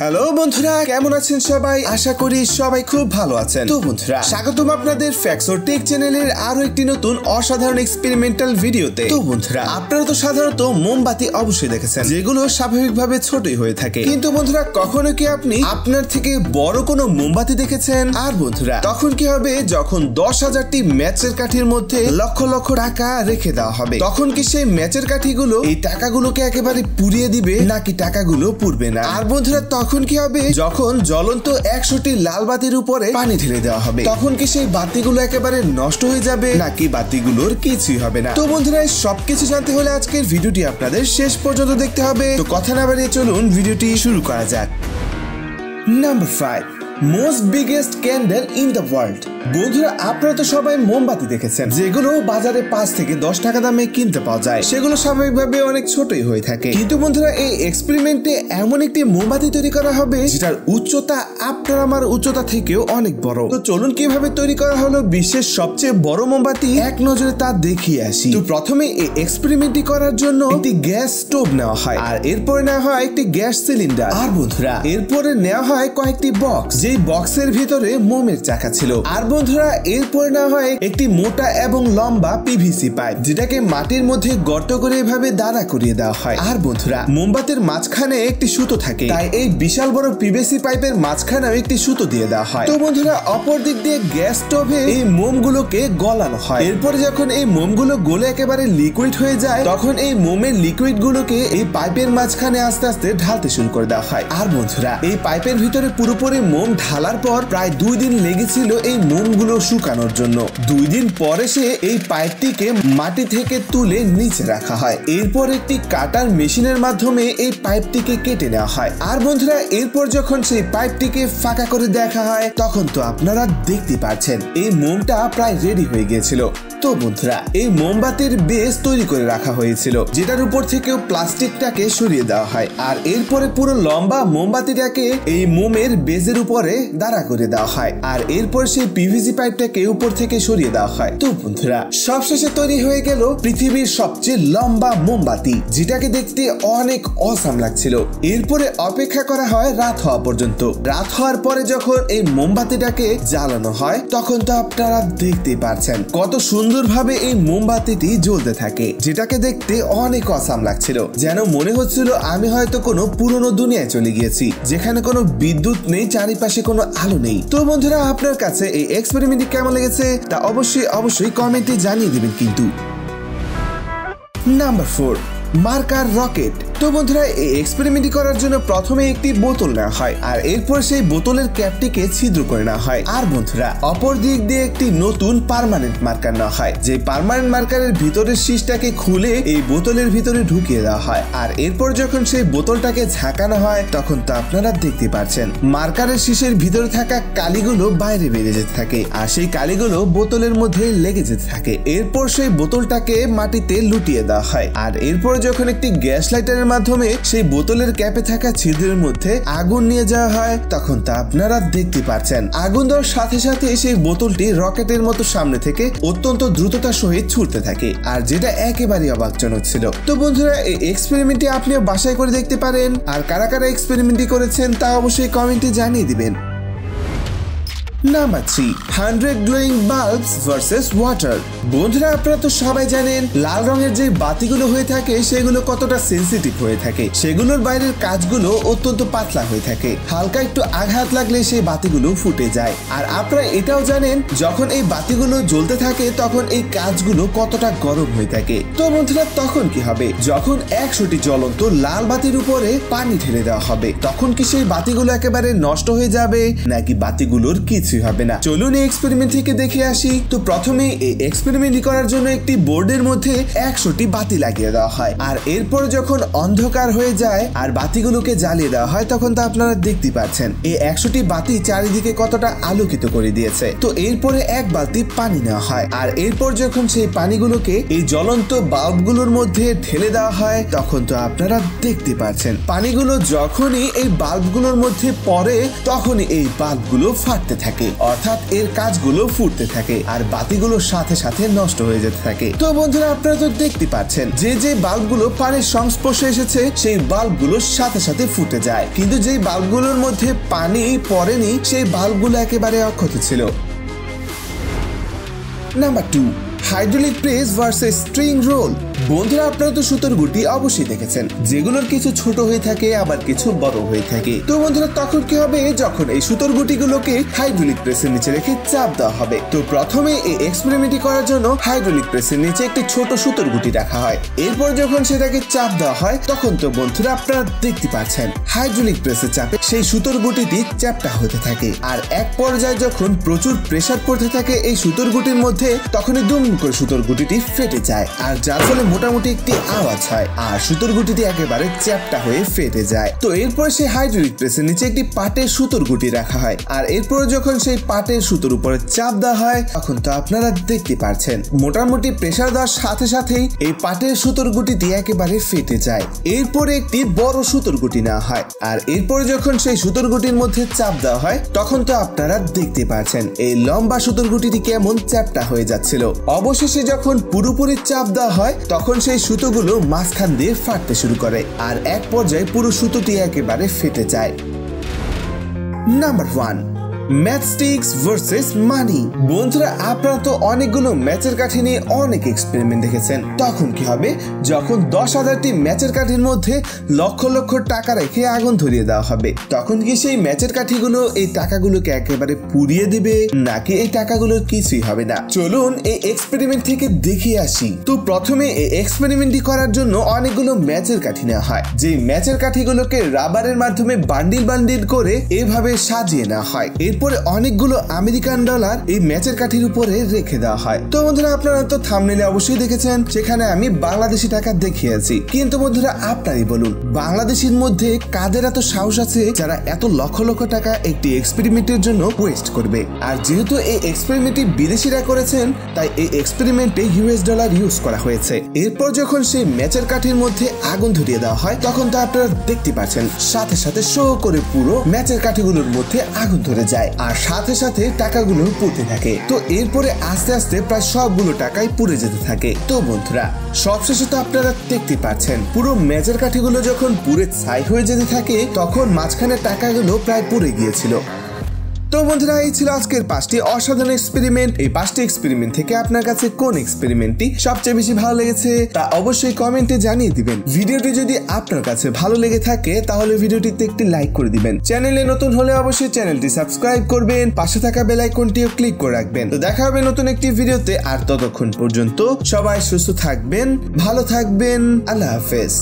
Hello বন্ধুরা, কেমন আছেন সবাই? আশা করি সবাই খুব ভালো আছেন। তো বন্ধুরা, স্বাগতম আপনাদের ফ্যাক্টস অর টেক চ্যানেলের আরো একটি নতুন অসাধারণ এক্সপেরিমেন্টাল ভিডিওতে। তো বন্ধুরা, আপনারা তো সাধারণত মোমবাতি অবশ্যই দেখেছেন, যেগুলো স্বাভাবিকভাবে ছোটই হয়ে থাকে। কিন্তু বন্ধুরা, কখনো কি আপনি আপনার থেকে বড় কোনো মোমবাতি দেখেছেন? আর বন্ধুরা, তখন কি হবে যখন 10,000টি ম্যাচের কাঠির মধ্যে লক্ষ লক্ষ টাকা রেখে দেওয়া হবে? তখন কি সেই ম্যাচের কাঠিগুলো এই টাকাগুলোকে একেবারে পুড়িয়ে দিবে, নাকি টাকাগুলো পুড়বে না? আর বন্ধুরা, তখন কি হবে যখন জ্বলন্ত 100টি লাল বাতির উপরে পানি ঢেলে দেওয়া হবে? তখন কি সেই বাতিগুলো একেবারে নষ্ট হয়ে যাবে, নাকি বাতিগুলোর কিছুই হবে না? তো বন্ধুরা, সবকিছু জানতে হলে আজকের ভিডিওটি আপনাদের শেষ পর্যন্ত দেখতে হবে। তো কথা না বাড়িয়ে চলুন ভিডিওটি শুরু করা যাক। Number 5, most biggest candle in the world. বন্ধুরা, আপনারা তো সবাই মোমবাতি দেখেছেন, যেগুলো বাজারে 5 থেকে 10 টাকা দামে কিনতে পাওয়া যায়। সেগুলো স্বাভাবিকভাবে অনেক ছোটই হয়ে থাকে। কিন্তু বন্ধুরা, এই এক্সপেরিমেন্টে এমন একটি মোমবাতি তৈরি করা হবে যেটার উচ্চতা আপনার আমার উচ্চতা থেকেও অনেক বড়। তো চলুন কিভাবে তৈরি করা হলো বিশ্বের সবচেয়ে বড় মোমবাতি এক নজরে তা দেখিয়ে আসি। তো প্রথমে এই এক্সপেরিমেন্টটি করার জন্য একটি গ্যাস স্টোভ নেওয়া হয়, আর এরপরে নেওয়া হয় একটি গ্যাস সিলিন্ডার। আর বন্ধুরা, এরপরে নেওয়া হয় কয়েকটি বক্স, যেই বক্সের ভিতরে মোমের চাকা ছিল। আর বন্ধুরা, এরপরে নেওয়া হয় একটি মোটা এবং লম্বা পিভিসি পাইপ, যেটাকে মাটির মধ্যে গর্ত করে এভাবে দাঁড়া করিয়ে দেওয়া হয়। আর বন্ধুরা, মোমবাতির মাঝখানে একটি সুতো থাকে, তাই এই বিশাল বড় পিভিসি পাইপের মাঝখানেও একটি সুতো দিয়ে দেওয়া হয়। তো বন্ধুরা, অপর দিক দিয়ে গ্যাস স্টোভে এই মোমগুলোকে গলানো হয়। এরপরে যখন এই মোমগুলো গলে একেবারে লিকুইড হয়ে যায়, তখন এই মোমের লিকুইড গুলোকে এই পাইপের মাঝখানে আস্তে আস্তে ঢালতে শুরু করে দেওয়া হয়। আর বন্ধুরা, এই পাইপের ভিতরে পুরোপুরি মোম ঢালার পর প্রায় 2 দিন লেগেছিল এই মোমগুলো শুকানোর জন্য। 2 দিন পরে সে এই পাইপটিকে মাটি থেকে তুলে নিচে রাখা হয়। এরপর একটি কাটার মেশিনের মাধ্যমে এই পাইপটিকে কেটে নেওয়া হয়। আর বন্ধুরা, এরপর যখন সেই পাইপটিকে ফাঁকা করে দেখা হয়, তখন তো আপনারা দেখতে পাচ্ছেন এই মোমটা প্রায় রেডি হয়ে গিয়েছিল। তো বন্ধুরা, এই মোমবাতির বেস তৈরি করে রাখা হয়েছিল, যেটার উপর থেকেও প্লাস্টিকটাকে সরিয়ে দেওয়া হয়। আর এরপরে পুরো লম্বা মোমবাতিটাকে এই মোমের বেজের উপরে দাঁড়া করে দেওয়া হয়। আর এরপর সেই পিভিসি পাইপটাকে উপর থেকে সরিয়ে দেওয়া হয়। তো বন্ধুরা, সবশেষে তৈরি হয়ে গেল পৃথিবীর সবচেয়ে লম্বা মোমবাতি, যেটাকে দেখতে অনেক অসাম লাগছিল। এরপরে অপেক্ষা করা হয় রাত হওয়া পর্যন্ত। রাত হওয়ার পরে যখন এই মোমবাতিটাকে জ্বালানো হয়, তখন তো আপনারা দেখতে পাচ্ছেন কত সুন্দরভাবে এই মোমবাতিটি জ্বলতে থাকে, যেটাকে দেখতে অনেক অসাম লাগছিল। যেন মনে হচ্ছিল আমি হয়তো কোনো পুরনো দুনিয়ায় চলে গিয়েছি, যেখানে কোনো বিদ্যুৎ নেই, চারিপাশে কোনো আলো নেই। তো বন্ধুরা, আপনার কাছে এই এক্সপেরিমেন্টটি কেমন লেগেছে তা অবশ্যই কমেন্টে জানিয়ে দিবেন কিন্তু। Number 4, marker rocket. তো বন্ধুরা, এই এক্সপেরিমেন্টটি করার জন্য প্রথমে একটি বোতল নেওয়া হয়, আর এরপর সেই বোতলের ক্যাপটিকে ছিদ্র করে নেওয়া হয়। আর বন্ধুরা, অপর দিক দিয়ে একটি নতুন পার্মানেন্ট মার্কার নেওয়া হয়, যে পার্মানেন্ট মার্কারের ভিতরের শীষটাকে খুলে এই বোতলের ভিতরে ঢুকিয়ে দেওয়া হয়। আর এরপর যখন সেই বোতলটাকে ঝাঁকানো হয়, তখন তো আপনারা দেখতে পাচ্ছেন মার্কারের শীষের ভিতরে থাকা কালিগুলো বাইরে বেরিয়ে যেতে থাকে, আর সেই কালিগুলো বোতলের মধ্যে লেগে যেতে থাকে। এরপর সেই বোতলটাকে মাটিতে লুটিয়ে দেওয়া হয়। আর এরপর যখন একটি গ্যাস লাইটারের মাধ্যমে সেই বোতলের ক্যাপে থাকা ছিদ্রের মধ্যে আগুন নিয়ে যাওয়া হয়, তখন তা আপনারা দেখতে পাচ্ছেন আগুন দেওয়ার সাথে সাথে সেই বোতলটি রকেটের মতো সামনে থেকে অত্যন্ত দ্রুততার সহিত ছুটতে থাকে, আর যেটা একেবারে অবাকজনক ছিল। তো বন্ধুরা, এই এক্সপেরিমেন্টটি আপনিও বাসায় করে দেখতে পারেন। আর কারা কারা এক্সপেরিমেন্টটি করেছেন তা অবশ্যই কমেন্টে জানিয়ে দিবেন। Number 3, 100 glowing bulbs versus water. বন্ধুরা, আপনারা তো সবাই জানেন লাল রঙের যে বাতিগুলো হয়ে থাকে সেগুলো কতটা সেন্সিটিভ হয়ে থাকে। সেগুলোর বাইরের কাঁচগুলো অত্যন্ত পাতলা হয়ে থাকে, হালকা একটু আঘাত লাগলে সেই বাতিগুলো ফুটে যায়। আর আপনারা এটাও জানেন যখন এই বাতিগুলো জ্বলতে থাকে তখন এই কাঁচগুলো কতটা গরম হয়ে থাকে। তো বন্ধুরা, তখন কি হবে যখন 100টি জ্বলন্ত লাল বাতির উপরে পানি ঢেলে দেওয়া হবে? তখন কি সেই বাতিগুলো একেবারে নষ্ট হয়ে যাবে, নাকি বাতিগুলোর কিছু হবে না? চলুন এই এক্সপেরিমেন্ট থেকে দেখে আসি। তো প্রথমে এই এক্সপেরিমেন্ট করার জন্য একটি বোর্ডের মধ্যে 100টি বাতি লাগিয়ে দেওয়া হয়। আর এরপর যখন অন্ধকার হয়ে যায় আর বাতিগুলোকে জ্বালিয়ে দেওয়া হয়, তখন তো আপনারা দেখতে পাচ্ছেন এই 100টি বাতি চারিদিকে কতটা আলোকিত করে দিয়েছে। তো এরপরে এক বালতি পানি নেওয়া হয়, আর এরপর যখন সেই পানিগুলোকে এই জ্বলন্ত বাল্বগুলোর মধ্যে ঢেলে দেওয়া হয়, তখন তো আপনারা দেখতে পাচ্ছেন পানিগুলো যখনই এই বাল্বগুলোর মধ্যে পড়ে, তখনই এই বাল্বগুলো ফাটতে থাকে। থাকে, অর্থাৎ এর কাজগুলো ফুটতে থাকে আর বাতিগুলো সাথে সাথে নষ্ট হয়ে যেতে থাকে। তো বন্ধুরা আপনারা তো দেখতে পাচ্ছেন যে বাল্বগুলো পানির সংস্পর্শে এসেছে সেই বাল্বগুলো সাথে সাথে ফুটে যায়, কিন্তু যেই বাল্বগুলোর মধ্যে পানি পড়েনি সেই বাল্বগুলো একেবারে অক্ষত ছিল। Number 2, hydraulic press versus string roll. বন্ধুরা আপনারা তো সুতোর গুটি অবশ্যই দেখেছেন, যেগুলোর কিছু ছোট হয়ে থাকে আবার কিছু বড় হয়ে থাকে। তো বন্ধুরা তখন কি হবে, যখন এই সুতোর গুটিগুলোকে হাইড্রোলিক প্রেসের নিচে রেখে চাপ দেওয়া হবে। তো প্রথমে এই এক্সপেরিমেন্টটি করার জন্য হাইড্রোলিক প্রেসের নিচে একটি ছোট সুতোর গুটি রাখা হয়। এরপর যখন সেটাকে চাপ দেওয়া হয় তখন তো বন্ধুরা আপনারা দেখতে পাচ্ছেন হাইড্রোলিক প্রেসের চাপে সেই সুতোর গুটিটি চ্যাপ্টা হতে থাকে, আর এক পর্যায়ে যখন প্রচুর প্রেসার পড়তে থাকে এই সুতোর গুটির মধ্যে, তখনই দুম করে সুতোর গুটিটি ফেটে যায়, আর যার ফলে মোটামুটি একটি আওয়াজ হয় আর সুতোর গুটিটি একেবারে চ্যাপ্টা হয়ে ফেটে যায়। তো এরপর সেই হাইড্রোলিক প্রেসের নিচে একটি পাটের সুতোর গুটি রাখা হয়, আর এরপর যখন সেই পাটের সুতোর উপরে চাপ দেওয়া হয় তখন তো আপনারা দেখতে পাচ্ছেন মোটামুটি প্রেসার দেওয়ার সাথে সাথেই এই পাটের সুতোর গুটিটি একেবারে ফেটে যায়। এরপরে একটি বড় সুতোর গুটি নেওয়া হয়, আর এরপর যখন সেই সুতোর গুটির মধ্যে চাপ দেওয়া হয় তখন তো আপনারা দেখতে পাচ্ছেন এই লম্বা সুতোর গুটিটি কেমন চ্যাপ্টা হয়ে যাচ্ছিল। অবশেষে যখন পুরোপুরি চাপ দেওয়া হয় তখন সেই সুতোগুলো মাঝখান দিয়ে ফাটতে শুরু করে, আর এক পর্যায়ে পুরো সুতোটি একেবারে ফেটে যায়। নাম্বার 1, ম্যাচস্টিক্স ভার্সেস মানি। বন্ধুরা আপনারা তো অনেকগুলো ম্যাচের কাঠি নিয়ে অনেক এক্সপেরিমেন্ট দেখেছেন। তখন কি হবে, যখন 10,000টি ম্যাচের কাঠির মধ্যে লক্ষ লক্ষ টাকা রেখে আগুন ধরিয়ে দেওয়া হবে, তখন কি সেই ম্যাচের কাঠিগুলো এই টাকাগুলোকে একেবারে পুড়িয়ে দিবে, নাকি এই টাকাগুলোর কিছুই হবে না? চলুন এই এক্সপেরিমেন্ট থেকে দেখে আসি। তো প্রথমে এই এক্সপেরিমেন্টটি করার জন্য অনেকগুলো ম্যাচের কাঠি নেওয়া হয়, যে ম্যাচের কাঠিগুলোকে রাবারের মাধ্যমে বান্ডিল বান্ডিল করে এভাবে সাজিয়ে নেওয়া হয়। এরপরে অনেকগুলো আমেরিকান ডলার এই ম্যাচের কাঠির উপরে রেখে দেওয়া হয়। তো বন্ধুরা আপনারা তো থাম্বনেইলে অবশ্যই দেখেছেন সেখানে আমি বাংলাদেশি টাকা দেখিয়েছি, কিন্তু বন্ধুরা আপনারই বলুন বাংলাদেশের মধ্যে কাদের এত সাহস আছে যারা এত লক্ষ লক্ষ টাকা একটি এক্সপেরিমেন্টের জন্য ওয়েস্ট করবে? আর যেহেতু এই এক্সপেরিমেন্টটি বিদেশিরা করেছেন তাই এই এক্সপেরিমেন্টে ইউএস ডলার ইউজ করা হয়েছে। এরপর যখন সেই ম্যাচের কাঠির মধ্যে আগুন ধরিয়ে দেওয়া হয় তখন তো আপনারা দেখতে পাচ্ছেন সাথে সাথে শো করে পুরো ম্যাচের কাঠিগুলোর মধ্যে আগুন ধরে যায়, আর সাথে সাথে টাকাগুলো পুড়তে থাকে। তো এরপরে আস্তে আস্তে প্রায় সবগুলো টাকাই পুড়ে যেতে থাকে। তো বন্ধুরা সবশেষে তো আপনারা দেখতে পাচ্ছেন পুরো ম্যাচের কাঠিগুলো যখন পুড়ে ছাই হয়ে যেতে থাকে তখন মাঝখানে টাকাগুলো প্রায় পুড়ে গিয়েছিল। তো বন্ধুরা এই ছিল আজকের 5টি অসাধারণ এক্সপেরিমেন্ট। এই 5টি এক্সপেরিমেন্ট থেকে আপনার কাছে কোন এক্সপেরিমেন্টটি সবচেয়ে বেশি ভালো লেগেছে তা অবশ্যই কমেন্টে জানিয়ে দিবেন। ভিডিওটি যদি আপনার কাছে ভালো লেগে থাকে তাহলে ভিডিওটিতে একটি লাইক করে দিবেন। চ্যানেলে নতুন হলে অবশ্যই চ্যানেলটি সাবস্ক্রাইব করবেন, পাশে থাকা বেল আইকনটিও ক্লিক করে রাখবেন। তো দেখা হবে নতুন একটি ভিডিওতে, আর ততক্ষণ পর্যন্ত সবাই সুস্থ থাকবেন, ভালো থাকবেন। আল্লাহ হাফেজ।